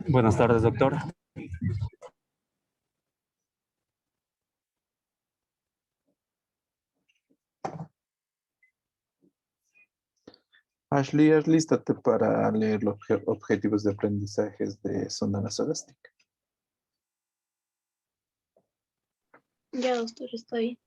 Buenas tardes, doctor. Ashley, alístate para leer los objetivos de aprendizajes de sonda nasogástrica. Ya, doctor, está bien.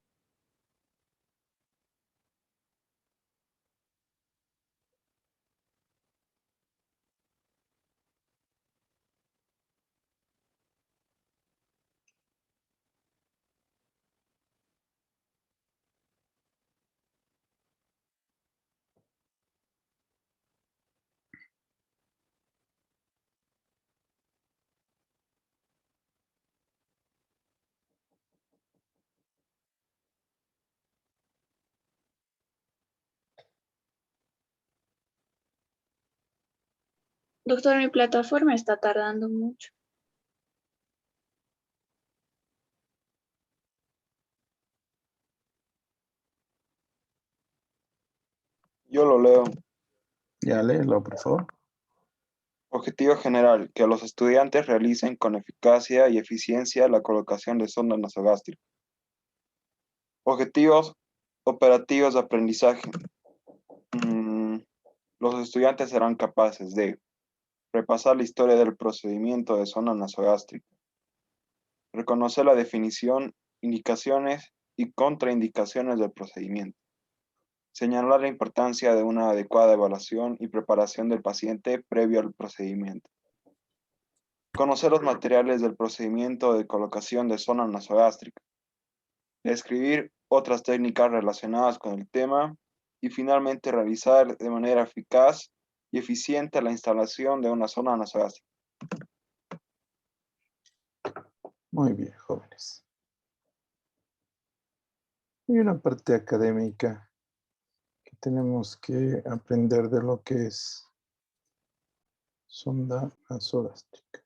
Doctor, mi plataforma está tardando mucho. Yo lo leo. Ya, léelo, por favor. Objetivo general, que los estudiantes realicen con eficacia y eficiencia la colocación de sonda nasogástrica. Objetivos operativos de aprendizaje. Los estudiantes serán capaces de repasar la historia del procedimiento de sonda nasogástrica, reconocer la definición, indicaciones y contraindicaciones del procedimiento, señalar la importancia de una adecuada evaluación y preparación del paciente previo al procedimiento. Conocer los materiales del procedimiento de colocación de sonda nasogástrica. Describir otras técnicas relacionadas con el tema y finalmente realizar de manera eficaz y eficiente la instalación de una sonda nasogástrica. Muy bien, jóvenes. Hay una parte académica que tenemos que aprender de lo que es sonda nasogástrica.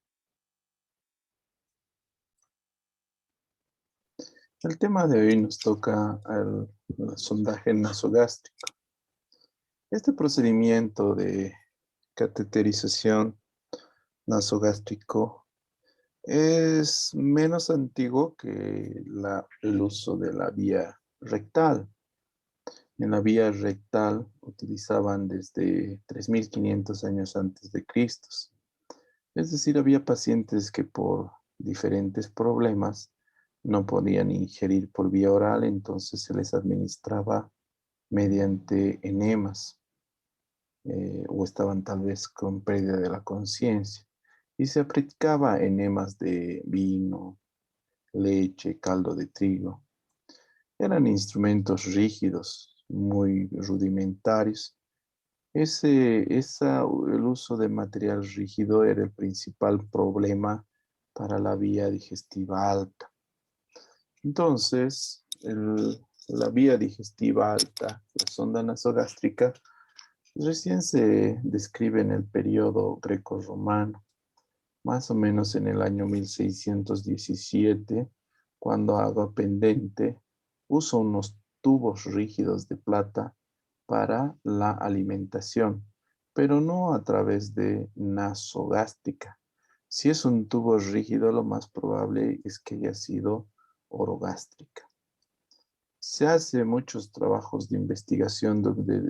El tema de hoy nos toca el sondaje nasogástrico. Este procedimiento de cateterización nasogástrico es menos antiguo que el uso de la vía rectal. En la vía rectal utilizaban desde 3500 años antes de Cristo. Es decir, había pacientes que por diferentes problemas no podían ingerir por vía oral, entonces se les administraba mediante enemas o estaban tal vez con pérdida de la conciencia y se aplicaba enemas de vino, leche, caldo de trigo. Eran instrumentos rígidos, muy rudimentarios. El uso de material rígido era el principal problema para la vía digestiva alta. Entonces, la vía digestiva alta, la sonda nasogástrica, recién se describe en el periodo grecorromano, más o menos en el año 1617, cuando Agua Pendente usó unos tubos rígidos de plata para la alimentación, pero no a través de nasogástrica. Si es un tubo rígido, lo más probable es que haya sido orogástrica. Se hace muchos trabajos de investigación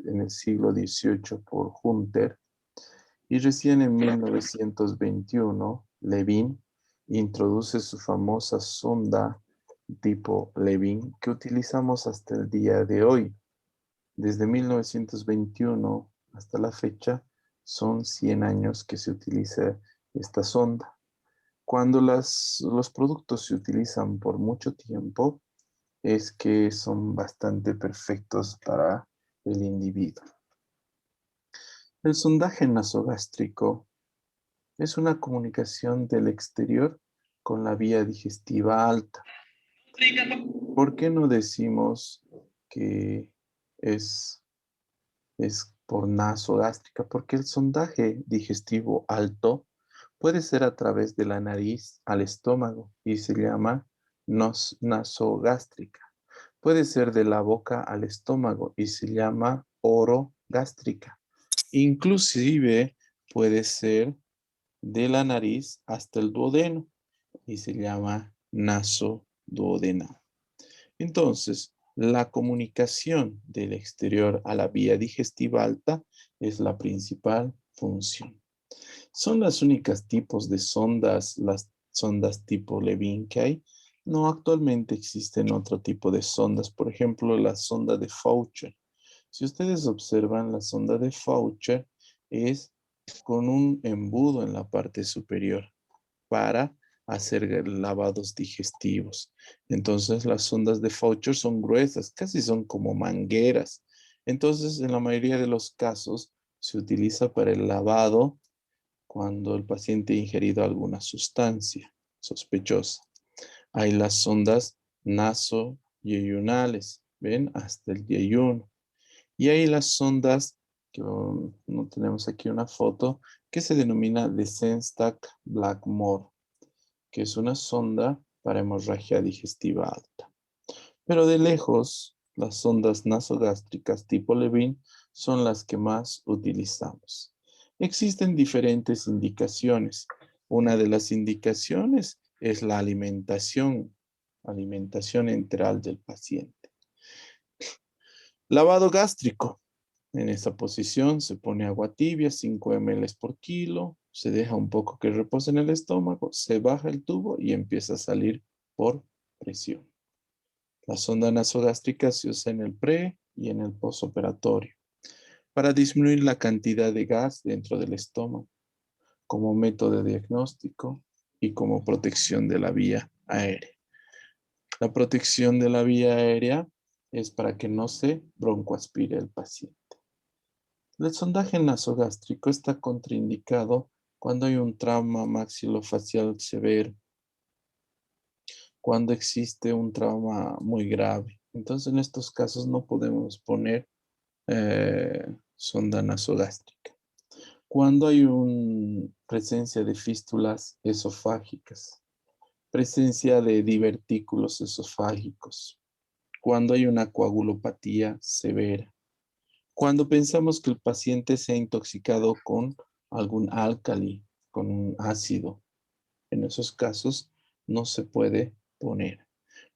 en el siglo XVIII por Hunter y recién en 1921 Levin introduce su famosa sonda tipo Levin que utilizamos hasta el día de hoy. Desde 1921 hasta la fecha son 100 años que se utiliza esta sonda. Cuando los productos se utilizan por mucho tiempo, es que son bastante perfectos para el individuo. El sondaje nasogástrico es una comunicación del exterior con la vía digestiva alta. ¿Por qué no decimos que es por nasogástrica? Porque el sondaje digestivo alto puede ser a través de la nariz al estómago y se llama nasogástrica. Puede ser de la boca al estómago y se llama orogástrica. Inclusive puede ser de la nariz hasta el duodeno y se llama nasoduodenal. Entonces, la comunicación del exterior a la vía digestiva alta es la principal función. Son las únicas tipos de sondas, las sondas tipo Levin que hay. No, actualmente existen otro tipo de sondas, por ejemplo, la sonda de Faucher. Si ustedes observan, la sonda de Faucher es con un embudo en la parte superior para hacer lavados digestivos. Entonces, las sondas de Faucher son gruesas, casi son como mangueras. Entonces, en la mayoría de los casos, se utiliza para el lavado cuando el paciente ha ingerido alguna sustancia sospechosa. Hay las sondas nasoyeyunales, ¿ven? Hasta el yeyuno. Y hay las sondas, que no tenemos aquí una foto, que se denomina de Sengstack-Blackmore, que es una sonda para hemorragia digestiva alta. Pero de lejos, las sondas nasogástricas tipo Levin son las que más utilizamos. Existen diferentes indicaciones. Una de las indicaciones es la alimentación enteral del paciente. Lavado gástrico. En esta posición se pone agua tibia, 5 ml por kilo, se deja un poco que repose en el estómago, se baja el tubo y empieza a salir por presión. La sonda nasogástrica se usa en el pre y en el postoperatorio para disminuir la cantidad de gas dentro del estómago, como método diagnóstico y como protección de la vía aérea. La protección de la vía aérea es para que no se broncoaspire el paciente. El sondaje nasogástrico está contraindicado cuando hay un trauma maxilofacial severo, cuando existe un trauma muy grave. Entonces, en estos casos no podemos poner sonda nasogástrica. Cuando hay una presencia de fístulas esofágicas, presencia de divertículos esofágicos, cuando hay una coagulopatía severa, cuando pensamos que el paciente se ha intoxicado con algún álcali, con un ácido, en esos casos no se puede poner.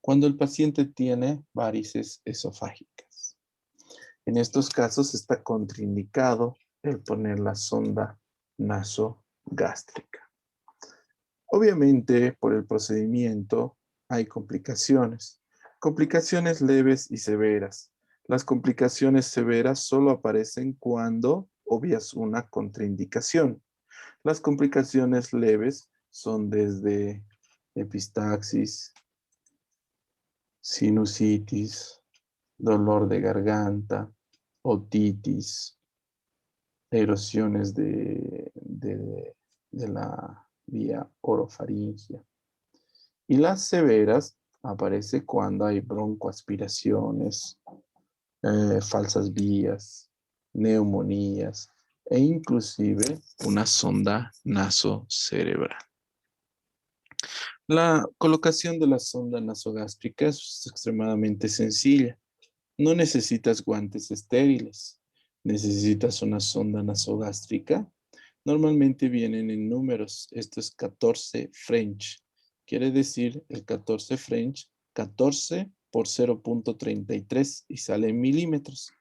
Cuando el paciente tiene varices esofágicas. En estos casos está contraindicado el poner la sonda nasogástrica. Obviamente, por el procedimiento hay complicaciones. Complicaciones leves y severas. Las complicaciones severas solo aparecen cuando obvias una contraindicación. Las complicaciones leves son desde epistaxis, sinusitis, dolor de garganta, otitis, erosiones de la vía orofaringia. Y las severas aparece cuando hay broncoaspiraciones, falsas vías, neumonías e inclusive una sonda nasocerebral. La colocación de la sonda nasogástrica es extremadamente sencilla. No necesitas guantes estériles. Necesitas una sonda nasogástrica. Normalmente vienen en números. Esto es 14 French. Quiere decir el 14 French, 14 por 0.33 y sale en milímetros.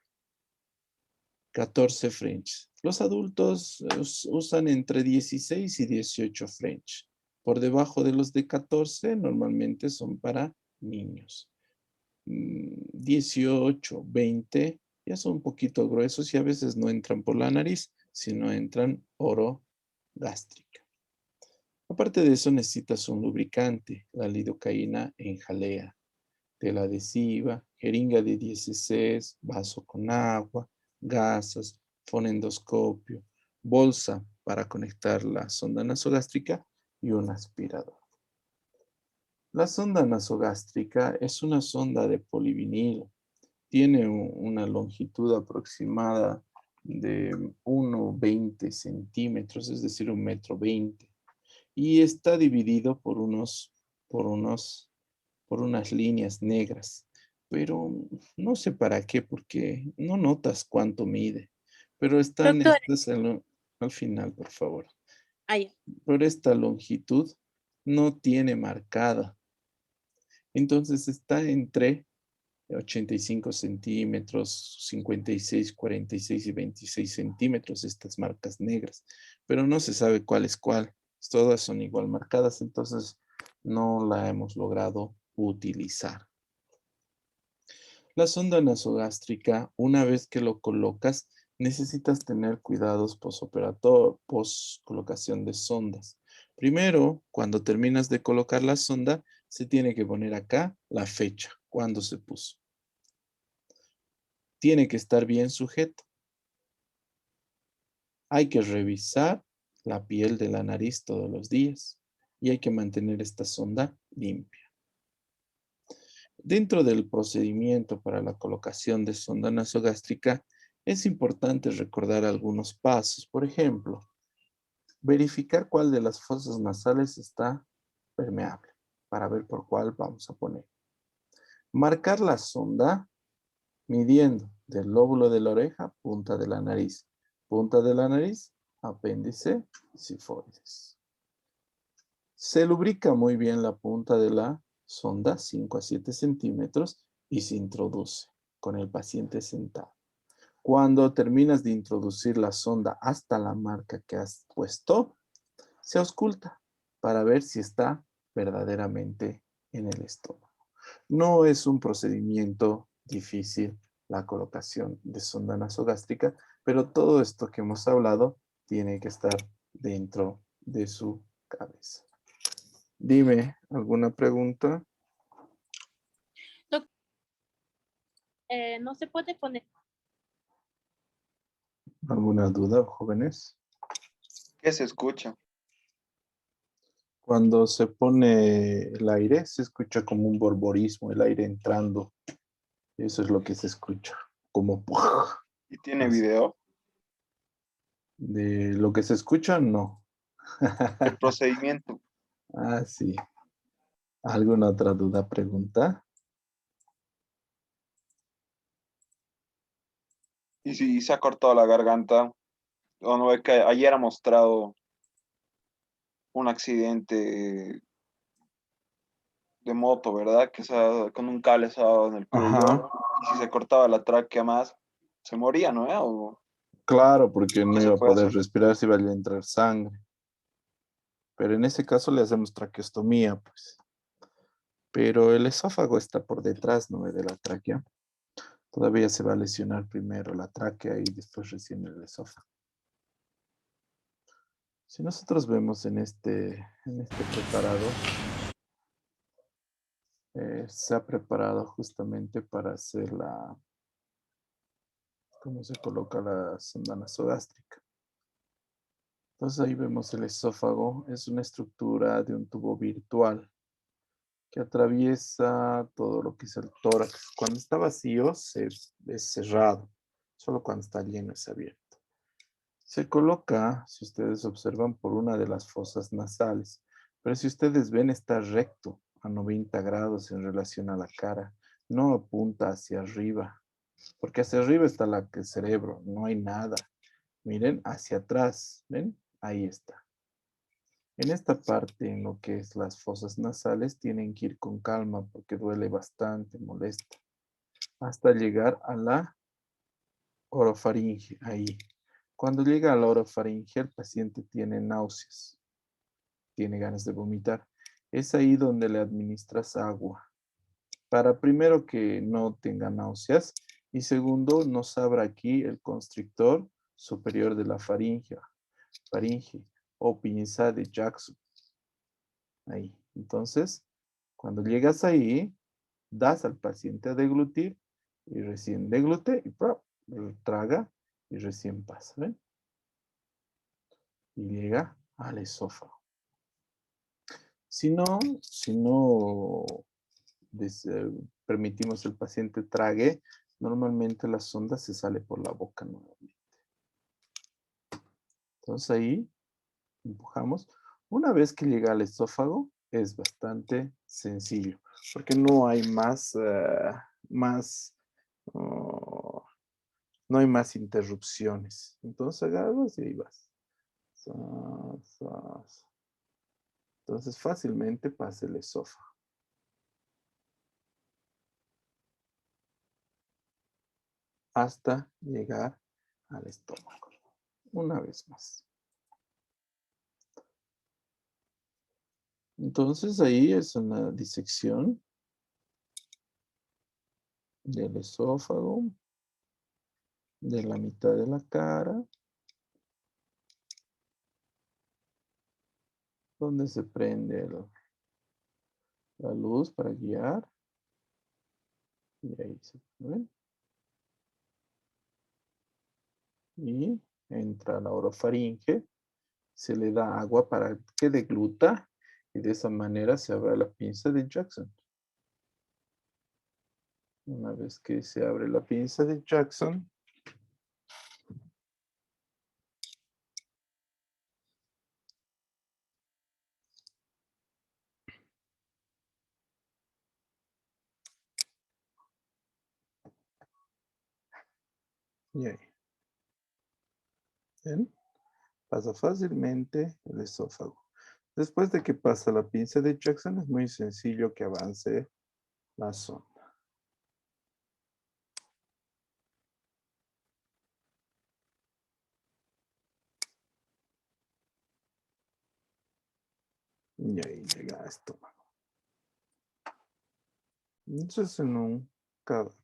14 French. Los adultos usan entre 16 y 18 French. Por debajo de los de 14 normalmente son para niños. 18, 20 ya son un poquito gruesos y a veces no entran por la nariz, sino entran orogástrica. Aparte de eso necesitas un lubricante, la lidocaína en jalea, tela adhesiva, jeringa de 10 cc, vaso con agua, gasas, fonendoscopio, bolsa para conectar la sonda nasogástrica y un aspirador. La sonda nasogástrica es una sonda de polivinilo. Tiene una longitud aproximada de 1,20 centímetros, es decir, 1,20 m. Y está dividido por unas líneas negras. Pero no sé para qué, porque no notas cuánto mide. Pero están Doctor, estas al final, por favor. Ah, ya. Por esta longitud no tiene marcada. Entonces está entre 85 centímetros, 56, 46 y 26 centímetros, estas marcas negras, pero no se sabe cuál es cuál. Todas son igual marcadas, entonces no la hemos logrado utilizar. La sonda nasogástrica, una vez que lo colocas, necesitas tener cuidados post colocación de sondas. Primero, cuando terminas de colocar la sonda, se tiene que poner acá la fecha, cuándo se puso. Tiene que estar bien sujeto. Hay que revisar la piel de la nariz todos los días y hay que mantener esta sonda limpia. Dentro del procedimiento para la colocación de sonda nasogástrica, es importante recordar algunos pasos. Por ejemplo, verificar cuál de las fosas nasales está permeable para ver por cuál vamos a poner. Marcar la sonda midiendo del lóbulo de la oreja, punta de la nariz, apéndice y sifoides. Se lubrica muy bien la punta de la sonda, 5 a 7 centímetros, y se introduce con el paciente sentado. Cuando terminas de introducir la sonda hasta la marca que has puesto, se ausculta para ver si está verdaderamente en el estómago. No es un procedimiento difícil la colocación de sonda nasogástrica, pero todo esto que hemos hablado tiene que estar dentro de su cabeza. Dime, ¿alguna pregunta? No se puede poner. ¿Alguna duda, jóvenes? ¿Qué se escucha? Cuando se pone el aire, se escucha como un borborismo, el aire entrando. Eso es lo que se escucha, como ¿Y tiene así. video? De lo que se escucha, no. El procedimiento. Ah, sí. ¿Alguna otra duda, pregunta? ¿Y si se ha cortado la garganta? ¿O no ve que ayer ha mostrado un accidente de moto, ¿verdad? Que con un cable se ha dado en el cuello. Ajá. Y si se cortaba la tráquea más, se moría, ¿no? ¿O Claro, porque qué no se iba a puede poder hacer? respirar si iba a entrar sangre. Pero en ese caso le hacemos traqueostomía, pues. Pero el esófago está por detrás, ¿no? De la tráquea. Todavía se va a lesionar primero la tráquea y después recién el esófago. Si nosotros vemos en este preparado, se ha preparado justamente para hacer cómo se coloca la sonda nasogástrica. Entonces ahí vemos el esófago, es una estructura de un tubo virtual que atraviesa todo lo que es el tórax. Cuando está vacío es cerrado, solo cuando está lleno es abierto. Se coloca, si ustedes observan, por una de las fosas nasales, pero si ustedes ven está recto a 90 grados en relación a la cara, no apunta hacia arriba, porque hacia arriba está el cerebro, no hay nada. Miren hacia atrás, ¿ven? Ahí está. En esta parte, en lo que es las fosas nasales, tienen que ir con calma porque duele bastante, molesta, hasta llegar a la orofaringe, ahí. Cuando llega a la orofaringe, el paciente tiene náuseas, tiene ganas de vomitar. Es ahí donde le administras agua, para primero que no tenga náuseas y segundo, nos abra aquí el constrictor superior de la faringe o pinza de Jackson. Ahí. Entonces, cuando llegas ahí, das al paciente a deglutir y recién deglute y traga y recién pasa, ¿ven? Y llega al esófago. Si no permitimos el paciente trague, normalmente la sonda se sale por la boca nuevamente. Entonces ahí empujamos. Una vez que llega al esófago, es bastante sencillo, porque no hay oh, no hay más interrupciones. Entonces agarras y ahí vas. Entonces fácilmente pasa el esófago. Hasta llegar al estómago. Una vez más. Entonces ahí es una disección del esófago, de la mitad de la cara, donde se prende la luz para guiar. Y ahí se ven. Y entra la orofaringe, se le da agua para que degluta y de esa manera se abre la pinza de Jackson. Una vez que se abre la pinza de Jackson, y ahí, ¿ven? Pasa fácilmente el esófago. Después de que pasa la pinza de Jackson, es muy sencillo que avance la sonda. Y ahí llega a estómago. Entonces, en un cadáver.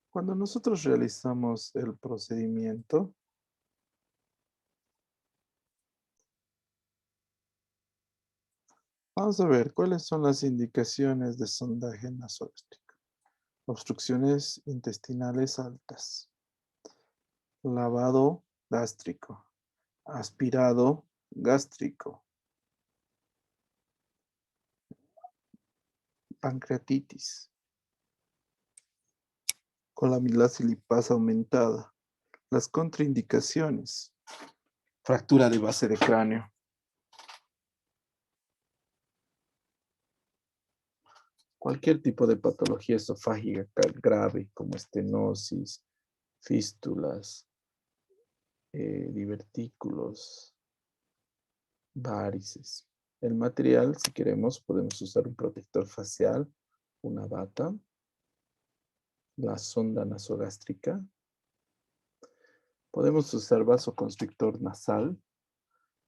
Cuando nosotros realizamos el procedimiento, vamos a ver cuáles son las indicaciones de sondaje nasogástrico. Obstrucciones intestinales altas. Lavado gástrico. Aspirado gástrico. Pancreatitis. Con la amilasa y lipasa aumentada. Las contraindicaciones. Fractura de base de cráneo. Cualquier tipo de patología esofágica grave como estenosis, fístulas, divertículos, varices. El material, si queremos, podemos usar un protector facial, una bata, la sonda nasogástrica. Podemos usar vasoconstrictor nasal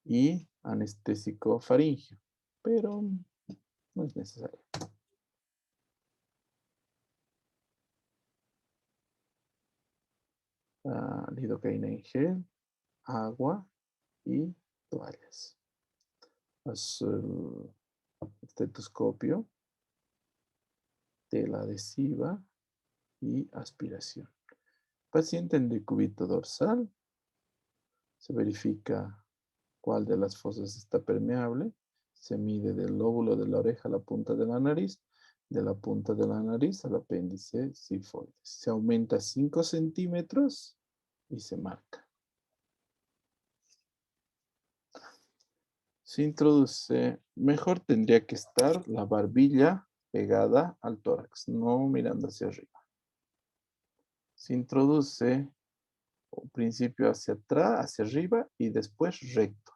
y anestésico faríngeo, pero no es necesario. Lidocaína en gel, agua y toallas. Estetoscopio, tela adhesiva y aspiración. Paciente en decúbito dorsal, se verifica cuál de las fosas está permeable, se mide del lóbulo de la oreja a la punta de la nariz, de la punta de la nariz al apéndice sifoides. Se aumenta 5 centímetros y se marca. Se introduce, mejor tendría que estar la barbilla pegada al tórax, no mirando hacia arriba. Se introduce al principio hacia atrás, hacia arriba y después recto.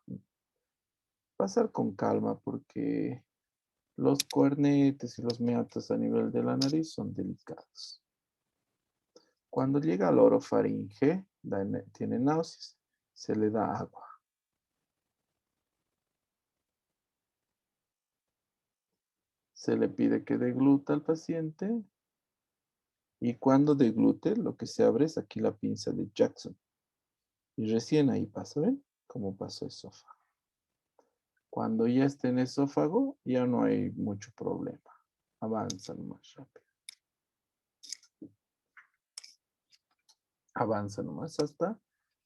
Pasar con calma porque los cuernetes y los meatos a nivel de la nariz son delicados. Cuando llega al orofaringe, tiene náuseas, se le da agua. Se le pide que degluta al paciente y cuando deglute, lo que se abre es aquí la pinza de Jackson. Y recién ahí pasa, ¿ven? Como pasó esófago. Cuando ya esté en esófago, ya no hay mucho problema. Avanzan más rápido. Avanza nomás hasta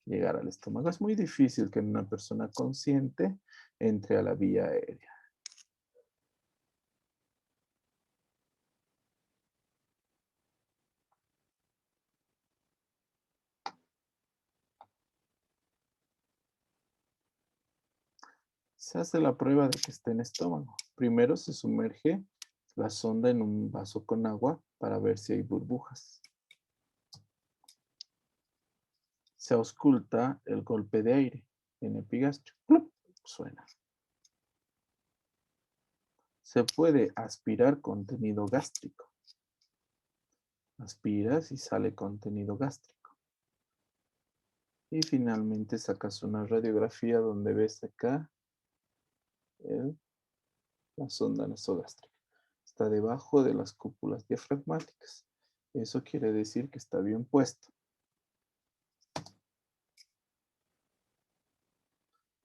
llegar al estómago. Es muy difícil que una persona consciente entre a la vía aérea. Se hace la prueba de que esté en estómago. Primero se sumerge la sonda en un vaso con agua para ver si hay burbujas. Se ausculta el golpe de aire en epigastrio. ¡Plup! Suena. Se puede aspirar contenido gástrico. Aspiras y sale contenido gástrico. Y finalmente sacas una radiografía donde ves acá la sonda nasogástrica. Está debajo de las cúpulas diafragmáticas. Eso quiere decir que está bien puesto.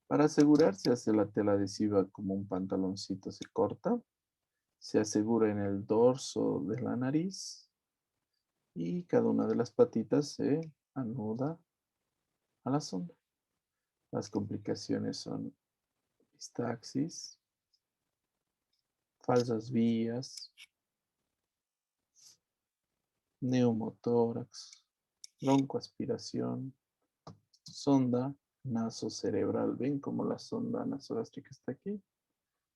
Para asegurarse, hace la tela adhesiva como un pantaloncito, se corta, se asegura en el dorso de la nariz y cada una de las patitas se anuda a la sonda. Las complicaciones son epistaxis, falsas vías, neumotórax, broncoaspiración, sonda nasocerebral. ¿Ven cómo la sonda nasogástrica está aquí?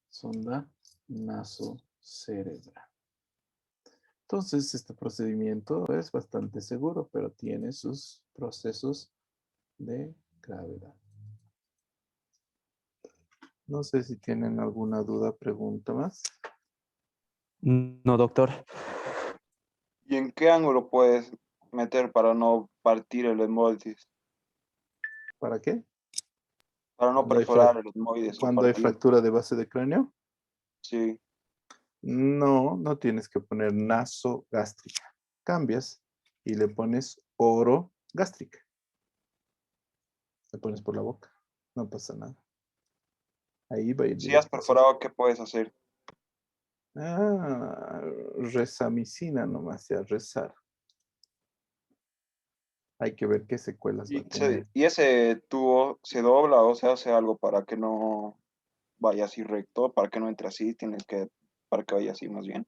Sonda nasocerebral. Entonces, este procedimiento es bastante seguro, pero tiene sus procesos de gravedad. No sé si tienen alguna duda, pregunta más. No, doctor. ¿Y en qué ángulo puedes meter para no partir el etmoides? ¿Para qué? Para no Cuando hay perforar el etmoides o Cuando hay partir. fractura de base de cráneo, Sí. no tienes que poner nasogástrica. Cambias y le pones orogástrica. Le pones por la boca, no pasa nada. Ahí va a ir Si has directo. perforado, ¿qué puedes hacer? Rezamicina nomás, ya rezar. Hay que ver qué secuelas va a tener. Y ese tubo se dobla o se hace algo para que no vaya así recto, para que no entre así, para que vaya así más bien.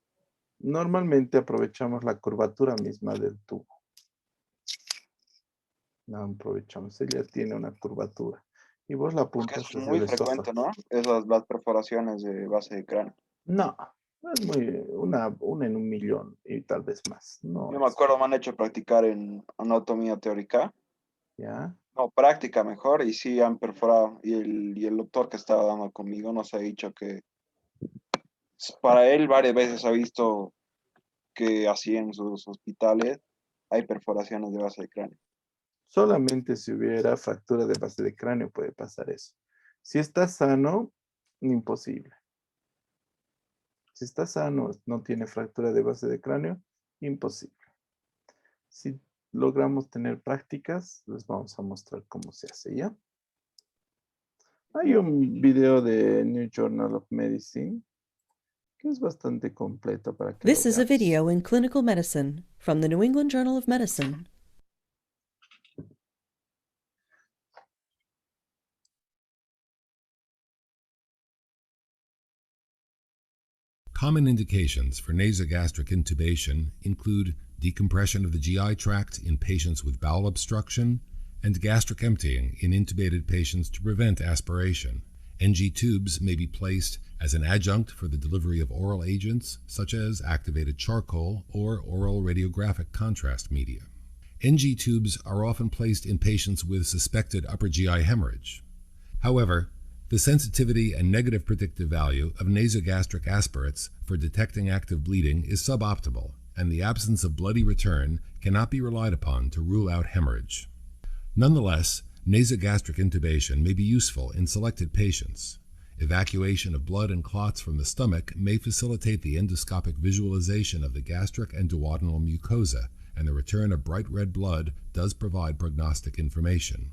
Normalmente aprovechamos la curvatura misma del tubo. No aprovechamos, ella tiene una curvatura. Y vos la Porque apuntas eso es hacia muy el frecuente, esófago. ¿no? Las perforaciones de base de cráneo. No, es muy, una en 1.000.000 y tal vez más. No Yo me es, acuerdo, me han hecho practicar en anatomía teórica. ¿ya? No, práctica mejor, y sí han perforado. Y el doctor que estaba dando conmigo nos ha dicho que para él varias veces ha visto que así en sus hospitales hay perforaciones de base de cráneo. Solamente si hubiera fractura de base de cráneo puede pasar eso. Si está sano, imposible. Si está sano, no tiene fractura de base de cráneo, imposible. Si logramos tener prácticas, les vamos a mostrar cómo se hace, ¿ya? Hay un video de New Journal of Medicine que es bastante completo para que lo This is a veamos. video in clinical medicine from the New England Journal of Medicine. Common indications for nasogastric intubation include decompression of the GI tract in patients with bowel obstruction and gastric emptying in intubated patients to prevent aspiration. NG tubes may be placed as an adjunct for the delivery of oral agents such as activated charcoal or oral radiographic contrast media. NG tubes are often placed in patients with suspected upper GI hemorrhage. However, the sensitivity and negative predictive value of nasogastric aspirates for detecting active bleeding is suboptimal, and the absence of bloody return cannot be relied upon to rule out hemorrhage. Nonetheless, nasogastric intubation may be useful in selected patients. Evacuation of blood and clots from the stomach may facilitate the endoscopic visualization of the gastric and duodenal mucosa, and the return of bright red blood does provide prognostic information.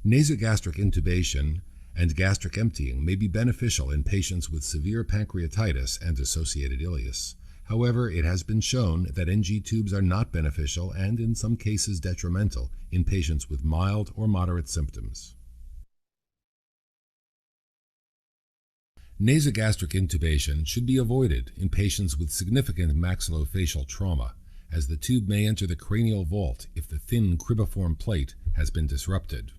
Nasogastric intubation and gastric emptying may be beneficial in patients with severe pancreatitis and associated ileus. However, it has been shown that NG tubes are not beneficial and in some cases detrimental in patients with mild or moderate symptoms. Nasogastric intubation should be avoided in patients with significant maxillofacial trauma, as the tube may enter the cranial vault if the thin cribiform plate has been disrupted.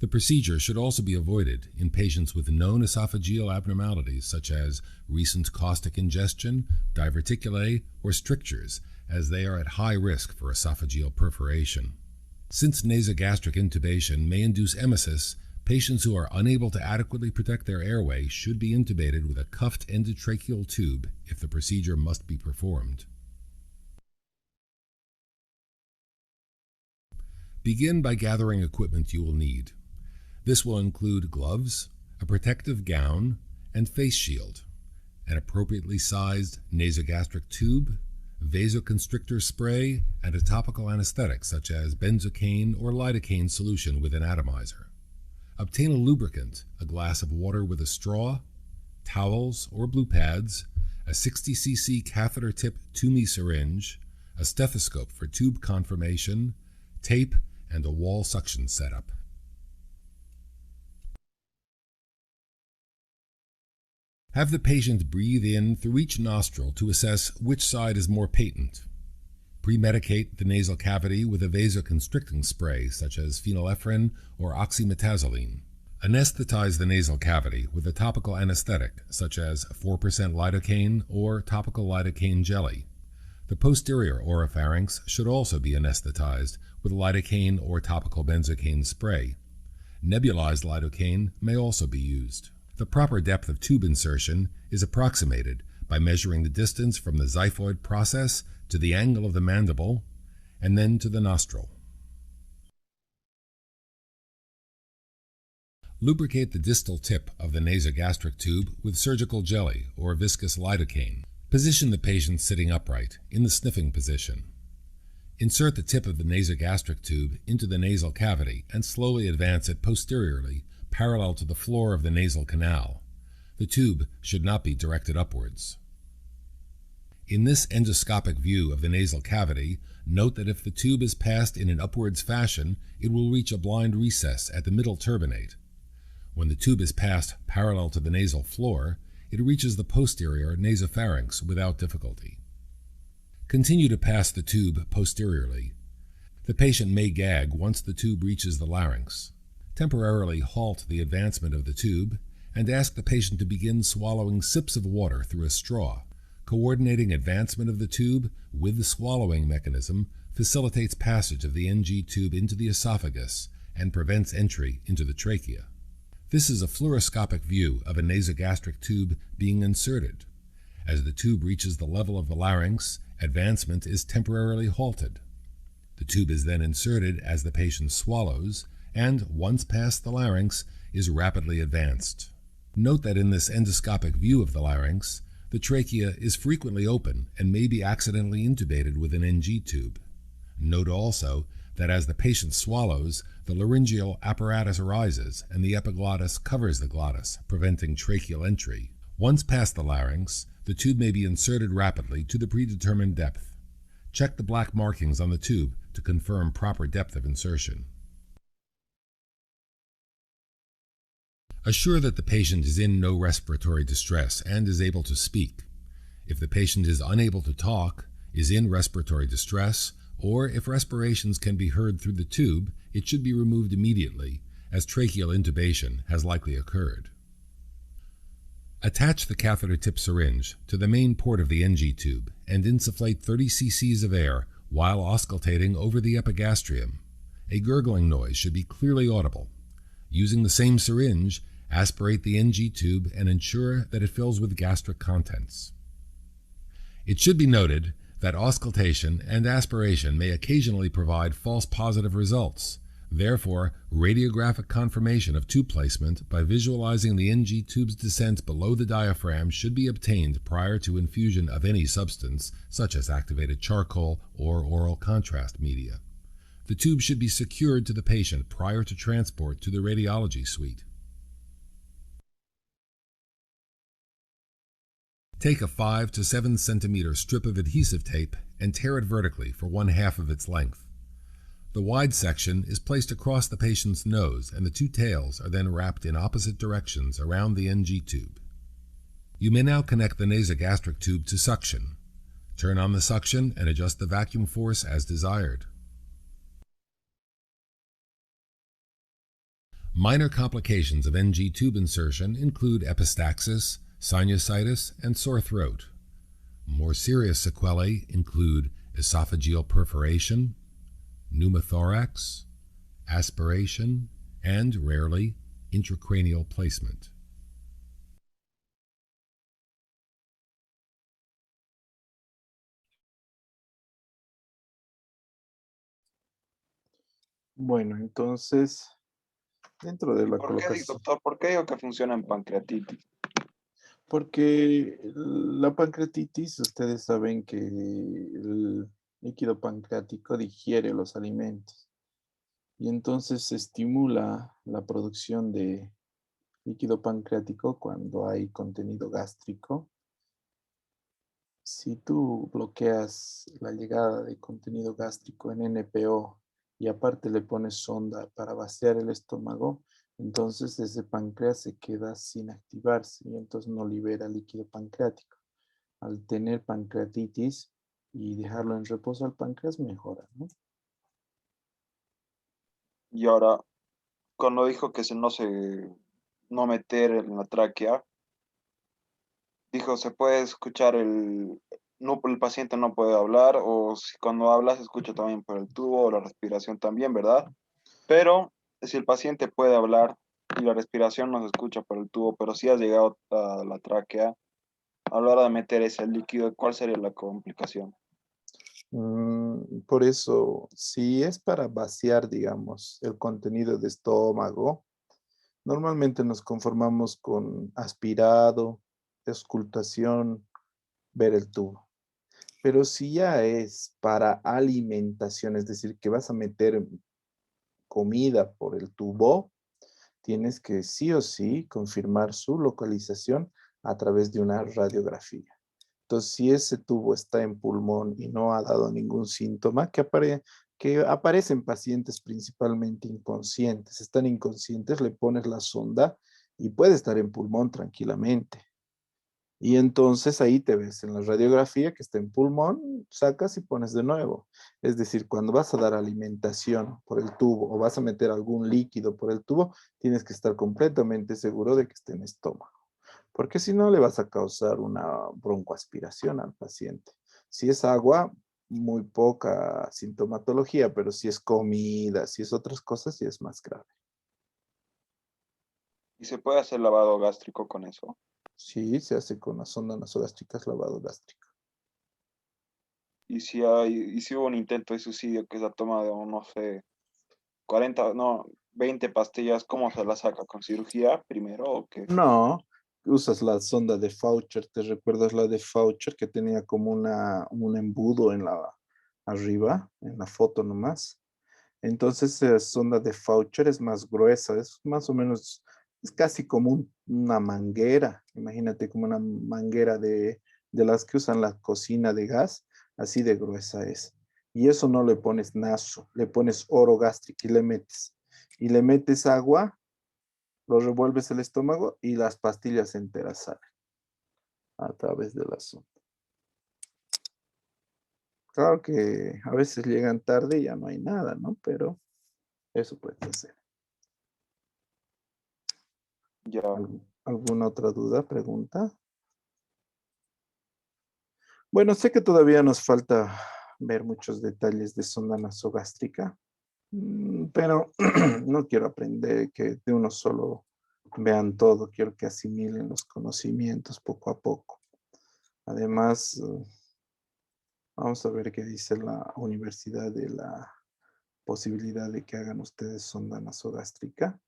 The procedure should also be avoided in patients with known esophageal abnormalities such as recent caustic ingestion, diverticulae, or strictures, as they are at high risk for esophageal perforation. Since nasogastric intubation may induce emesis, patients who are unable to adequately protect their airway should be intubated with a cuffed endotracheal tube if the procedure must be performed. Begin by gathering equipment you will need. This will include gloves, a protective gown, and face shield, an appropriately sized nasogastric tube, vasoconstrictor spray, and a topical anesthetic such as benzocaine or lidocaine solution with an atomizer. Obtain a lubricant, a glass of water with a straw, towels or blue pads, a 60 cc catheter tip Toumey syringe, a stethoscope for tube confirmation, tape, and a wall suction setup. Have the patient breathe in through each nostril to assess which side is more patent. Premedicate the nasal cavity with a vasoconstricting spray such as phenylephrine or oxymetazoline. Anesthetize the nasal cavity with a topical anesthetic such as 4% lidocaine or topical lidocaine jelly. The posterior oropharynx should also be anesthetized with lidocaine or topical benzocaine spray. Nebulized lidocaine may also be used. The proper depth of tube insertion is approximated by measuring the distance from the xiphoid process to the angle of the mandible and then to the nostril. Lubricate the distal tip of the nasogastric tube with surgical jelly or viscous lidocaine. Position the patient sitting upright in the sniffing position. Insert the tip of the nasogastric tube into the nasal cavity and slowly advance it posteriorly parallel to the floor of the nasal canal. The tube should not be directed upwards. In this endoscopic view of the nasal cavity, note that if the tube is passed in an upwards fashion, it will reach a blind recess at the middle turbinate. When the tube is passed parallel to the nasal floor, it reaches the posterior nasopharynx without difficulty. Continue to pass the tube posteriorly. The patient may gag once the tube reaches the larynx. Temporarily halt the advancement of the tube and ask the patient to begin swallowing sips of water through a straw. Coordinating advancement of the tube with the swallowing mechanism facilitates passage of the NG tube into the esophagus and prevents entry into the trachea. This is a fluoroscopic view of a nasogastric tube being inserted. As the tube reaches the level of the larynx, advancement is temporarily halted. The tube is then inserted as the patient swallows, and once past the larynx, is rapidly advanced. Note that in this endoscopic view of the larynx, the trachea is frequently open and may be accidentally intubated with an NG tube. Note also that as the patient swallows, the laryngeal apparatus arises and the epiglottis covers the glottis, preventing tracheal entry. Once past the larynx, the tube may be inserted rapidly to the predetermined depth. Check the black markings on the tube to confirm proper depth of insertion. Assure that the patient is in no respiratory distress and is able to speak. If the patient is unable to talk, is in respiratory distress, or if respirations can be heard through the tube, it should be removed immediately, as tracheal intubation has likely occurred. Attach the catheter tip syringe to the main port of the NG tube and insufflate 30 cc's of air while auscultating over the epigastrium. A gurgling noise should be clearly audible. Using the same syringe, aspirate the NG tube and ensure that it fills with gastric contents. It should be noted that auscultation and aspiration may occasionally provide false positive results. Therefore, radiographic confirmation of tube placement by visualizing the NG tube's descent below the diaphragm should be obtained prior to infusion of any substance, such as activated charcoal or oral contrast media. The tube should be secured to the patient prior to transport to the radiology suite. Take a 5 to 7 centimeter strip of adhesive tape and tear it vertically for 1/2 of its length. The wide section is placed across the patient's nose and the two tails are then wrapped in opposite directions around the NG tube. You may now connect the nasogastric tube to suction. Turn on the suction and adjust the vacuum force as desired. Minor complications of NG tube insertion include epistaxis, sinusitis, and sore throat. More serious sequelae include esophageal perforation, pneumothorax, aspiration, and rarely, intracranial placement. Bueno, entonces, dentro de la ¿Por qué, colocación, doctor? ¿Por qué digo que funciona en pancreatitis? porque la pancreatitis, ustedes saben que el líquido pancreático digiere los alimentos y entonces se estimula la producción de líquido pancreático cuando hay contenido gástrico. Si tú bloqueas la llegada de contenido gástrico en NPO y aparte le pones sonda para vaciar el estómago, entonces ese páncreas se queda sin activarse y entonces no libera líquido pancreático. Al tener pancreatitis y dejarlo en reposo al páncreas mejora, ¿no? Y ahora, cuando dijo que no meter en la tráquea, dijo, se puede escuchar no, el paciente no puede hablar, o si cuando habla se escucha también por el tubo, o la respiración también, ¿verdad? Pero si el paciente puede hablar y la respiración no se escucha por el tubo, pero si has llegado a la tráquea, a la hora de meter ese líquido, ¿cuál sería la complicación? Por eso, si es para vaciar, digamos, el contenido de estómago, normalmente nos conformamos con aspirado, auscultación, ver el tubo. Pero si ya es para alimentación, es decir, que vas a meter comida por el tubo, tienes que sí o sí confirmar su localización a través de una radiografía. Entonces, si ese tubo está en pulmón y no ha dado ningún síntoma, que aparece en pacientes principalmente inconscientes, están inconscientes, le pones la sonda y puede estar en pulmón tranquilamente. Y entonces ahí te ves en la radiografía que está en pulmón, sacas y pones de nuevo. Es decir, cuando vas a dar alimentación por el tubo o vas a meter algún líquido por el tubo, tienes que estar completamente seguro de que esté en estómago, porque si no le vas a causar una broncoaspiración al paciente. Si es agua, muy poca sintomatología, pero si es comida, si es otras cosas, sí es más grave. ¿Y se puede hacer lavado gástrico con eso? Sí, se hace con la sonda nasogástrica, lavado gástrico. Y si hubo un intento de suicidio que es la toma de, no sé, 40, no, 20 pastillas, ¿cómo se la saca? ¿Con cirugía primero o qué? No, usas la sonda de Faucher. ¿Te recuerdas la de Faucher que tenía como un embudo en arriba, en la foto nomás? Entonces, la sonda de Faucher es más gruesa, es más o menos, es casi como una manguera. Imagínate como una manguera de las que usan la cocina de gas, así de gruesa es. Y eso no le pones naso, le pones oro gástrico y le metes. Y le metes agua, lo revuelves el estómago y las pastillas enteras salen a través de la sonda. Claro que a veces llegan tarde y ya no hay nada, ¿no? Pero eso puede hacer. Ya, ¿Alguna otra duda, pregunta? Bueno, sé que todavía nos falta ver muchos detalles de sonda nasogástrica, pero no quiero aprender que de uno solo vean todo, quiero que asimilen los conocimientos poco a poco. Además, vamos a ver qué dice la universidad de la posibilidad de que hagan ustedes sonda nasogástrica.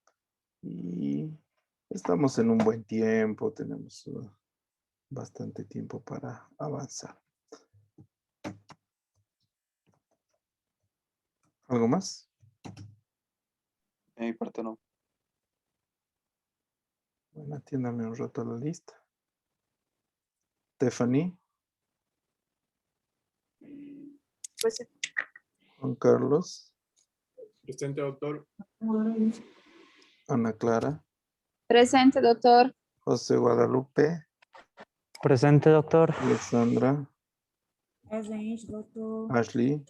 Y estamos en un buen tiempo, tenemos bastante tiempo para avanzar. ¿Algo más? de mi parte no. Bueno, atiéndame un rato la lista. Stephanie, Pues, Juan Carlos, Presente, doctor. Ana Clara, presente, doctor. José Guadalupe, Presente, doctor. Alexandra, Presente, doutor. Ashley,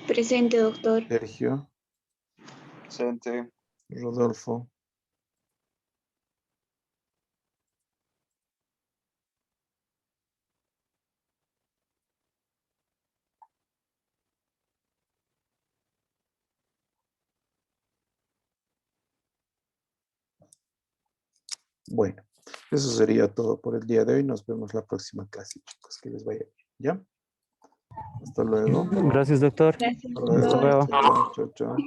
Presente, doctor. Sergio, Presente. Rodolfo, Bueno, eso sería todo por el día de hoy. Nos vemos la próxima clase, chicos. Que les vaya bien. ¿Ya? Hasta luego. Gracias, doctor. Gracias, Hasta luego. Hasta luego. Chao, chao, chao.